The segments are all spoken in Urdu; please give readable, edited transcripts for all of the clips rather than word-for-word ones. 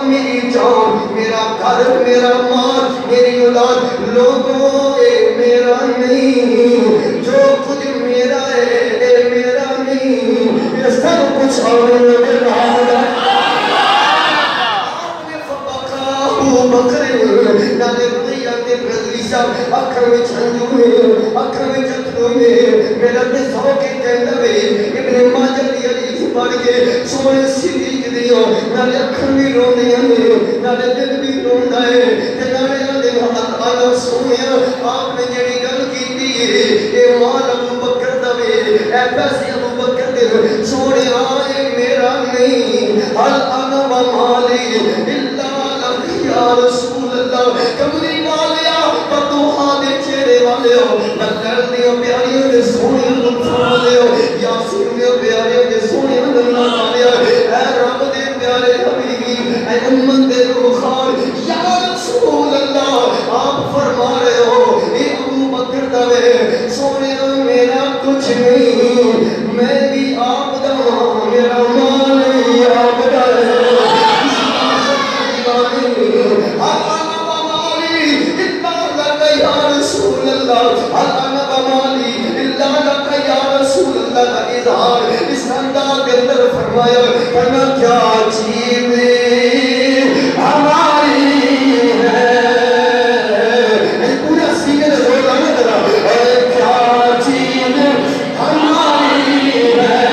میری جان، میرا گھر، میرا مال، میری اولاد، لوگوں اے میرا نہیں، جو کچھ میرا ہے اے میرا نہیں، یہ سب کچھ اللہ کے نام کا۔ نالے رویہ کے بردری صاحب اکھر میں چھنجو میں، اکھر میں چتروں میں، میرا دسو کے کہندہ میں ابن ماجہ دی حدیث پڑھ کے سونے صدیق دیو نالے اکھر بھی رونے ہیں، نالے دل بھی روندہ ہے، نالے آدھے وقت آنا سویا آپ نے جڑی گل کی دی اے مال ابو بکر دوے اے پیسے ابو بکر دے سونے آئے میرا نہیں، حل انا و مالی اللہ یا رسول اللہ، کمری والیا بدوہاں دے چہرے والے ہو، بدل دیو پیاریوں دے سونے لطفوں والے ہو، یاسین دیو پیاریوں دے سونے اللہ والے ہو، اے رب دے پیارے حبیبی، اے امت دے روخار یا رسول اللہ، آپ فرما رہے ہو اے ابو بکر دوے سونے میرا کچھ نہیں، میں بھی آپ دا میرا مال آپ دا ہے، اس انداز کے اندر فرمایا کرنا کیا چیز ہماری ہے، پورا سینے سے بول رہا ہے اور کیا چیز ہماری ہے،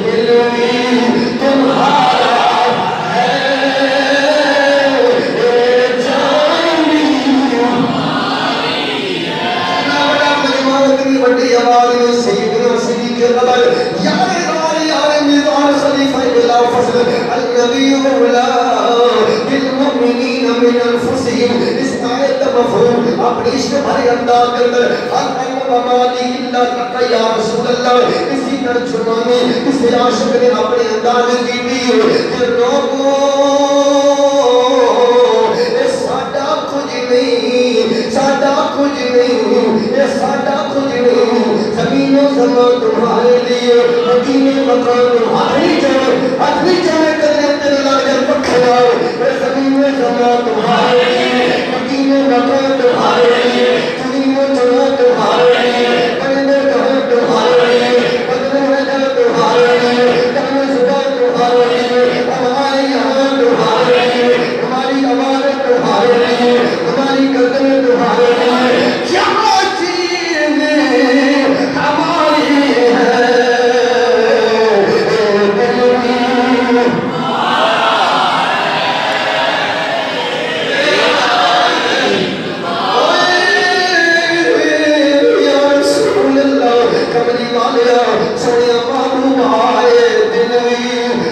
دل بھی تمہارا ہے، جان بھی ہماری ہے۔ بڑا مجموعہ اتنی بڑی آواز میں سیدنا صدیق اکبر یار دار یار میزان خلیفہ بلا فصل النبی اولا بالمؤمنین من انفسهم، اس آیت کا مفہوم اپنی عشق بھرے انداز کے اندر حل ومالی اللہ لک یا رسول اللہ، اسی ترجمہ میں اس عاشق نے اپنے انداز کی دی کہ لوگوں ساڈا کچھ نہیں، ساڈا کچھ نہیں، یہ ساڈا کچھ نہیں، زمین و زمان تمہارے لیے، مدینے مکان تمہاری جائے، اپنی جائے کرنے تیرے لگ جائے پکھے آئے، یہ زمین و زمان تمہارے لیے، مدینے مکان تمہارے لیے، زمین و زمان تمہارے لیے، پرندے کہاں تمہارے لیے، بدن وجہ تمہارے لیے، دم زبان تمہارے لیے، ہمارے یہاں تمہارے لیے، ہماری عمارت تمہارے لیے، ہماری قدر تمہارے لیے، کیا چیز ہماری ہے، دل بھی یا رسول اللہ، کمری والیا سویا معلوم آئے، دل بھی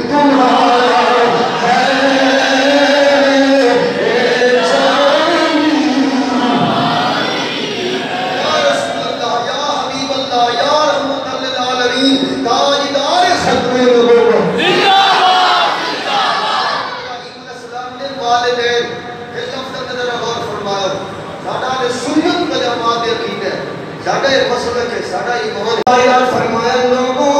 تمہارا ہے، جان بھی یا رسول اللہ، یا حبیب اللہ، یا رحمت للعالمین، تاجدار ختم نبوت ابراہیم علیہ السلام نے والدین اس لفظ میں ذرا غور فرمایا، ساڈا نے سنت و جماعت یقین ہے، ساڈا یہ مسلک ہے، ساڈا ایمان ہے، فرمایا لوگوں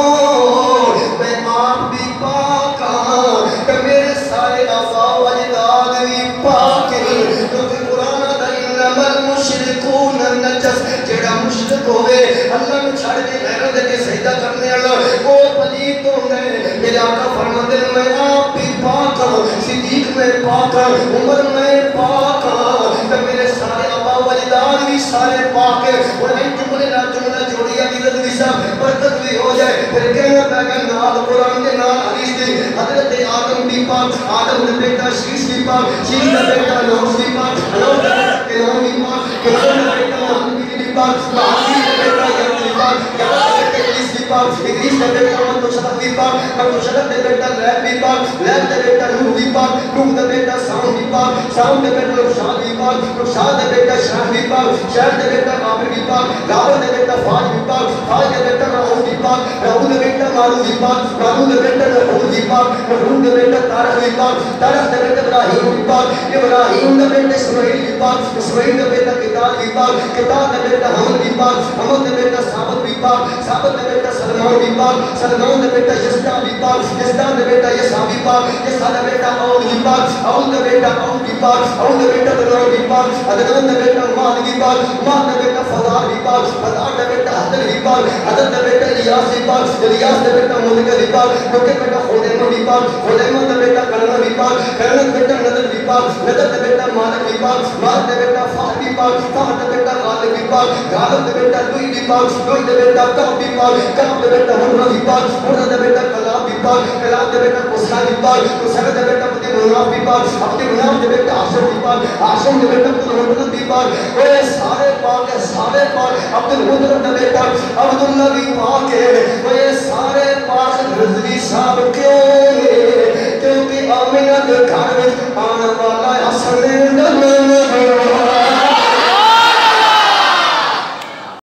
میں آپ بھی پاک ہاں کہ میرے سارے آبا و اجداد بھی پاک ہیں، کیونکہ قرآن دا انما المشرکون نجس، جیڑا مشرک ہوئے اللہ نے چھاڑ کے غیرت دے کے سجدہ کرنے اللہ وہ پلیت ہوندے، میرے آقا فرماتے ہیں میں آپ بھی پاک ہوں، صدیق میں پاک ہوں، عمر میں پاک ہوں، کہ میرے سارے آبا و اجداد بھی سارے پاک ہیں، اور ان جملے نہ جملہ جوڑیا بھی رضوی صاحب برکت بھی ہو جائے، پھر کہنا پہنا نال قرآن کے نال حدیث دی، حضرت آدم بھی پاک، آدم نے بیٹا شیش بھی پاک، شیش کا بیٹا نوز بھی پاک، نوز کا بیٹا کلام بھی پاک، کلام کا بیٹا محمد بھی پاک، محمد کا بیٹا یرد بھی پاک، یرد کا بیٹا ادریس بھی پاک، ادریس کا بیٹا مدو شرف بھی پاک، مدو شرف کا بیٹا لیب بھی پاک، لیب کا بیٹا نوح بھی پاک، نوح کا بیٹا سام بھی پاک، سام کا بیٹا رخشاد بھی پاک، رخشاد کا بیٹا شاہ بھی پاک، شاہ کا بیٹا غابر بھی پاک، غابر کا بیٹا فاج بھی پاک، فاج کا بیٹا رعود بھی پاک، رعود کا بیٹا مارو بھی پاک، مارو کا بیٹا نحود بھی پاک، نحود کا بیٹا تارخ بھی پاک، تارخ کا بیٹا ابراہیم بھی پاک، ابراہیم کا بیٹا اسماعیل بھی پاک، اسماعیل کا بیٹا کتاب بھی پاک، کتاب کا بیٹا حمد بھی پاک، حمد کا بیٹا ثابت بھی پاک، ثابت کا بیٹا سلمان بھی پاک، سلمان کا بیٹا یستا بھی پاک یستا دا بیٹا یسا بھی پاک یسا دا بیٹا اول بھی پاک اول دا بیٹا اول بھی پاک اول دا بیٹا دنار بھی پاک عدنان دا بیٹا مال بھی پاک مال دا بیٹا فضار بھی پاک فضار دا بیٹا حضر بھی پاک حضر دا بیٹا الیاس بھی پاک الیاس دا بیٹا ملکہ بھی پاک ملکہ بیٹا خودیمہ بھی پاک خودیمہ دا بیٹا کرنا بھی پاک کرنا بیٹا نظر بھی پاک نظر دا بیٹا مالک بھی پاک مالک دا بیٹا فہد بھی پاک فہد دا بیٹا غالب بھی پاک غالب دا بیٹا لوئی بھی پاک لوئی دا بیٹا کعب بھی پاک کعب دا بیٹا مرہ بھی پاک مرہ دا بیٹا کلاب بھی پاک کلاب دا بیٹا قصہ بھی پاک قصہ دا بیٹا عبد مناف بھی پاک عبد مناف دا بیٹا عاشم بھی پاک عاشم دا بیٹا عبد المطلب بھی پاک اے سارے پاک ہے سارے پاک عبد المطلب دا بیٹا عبد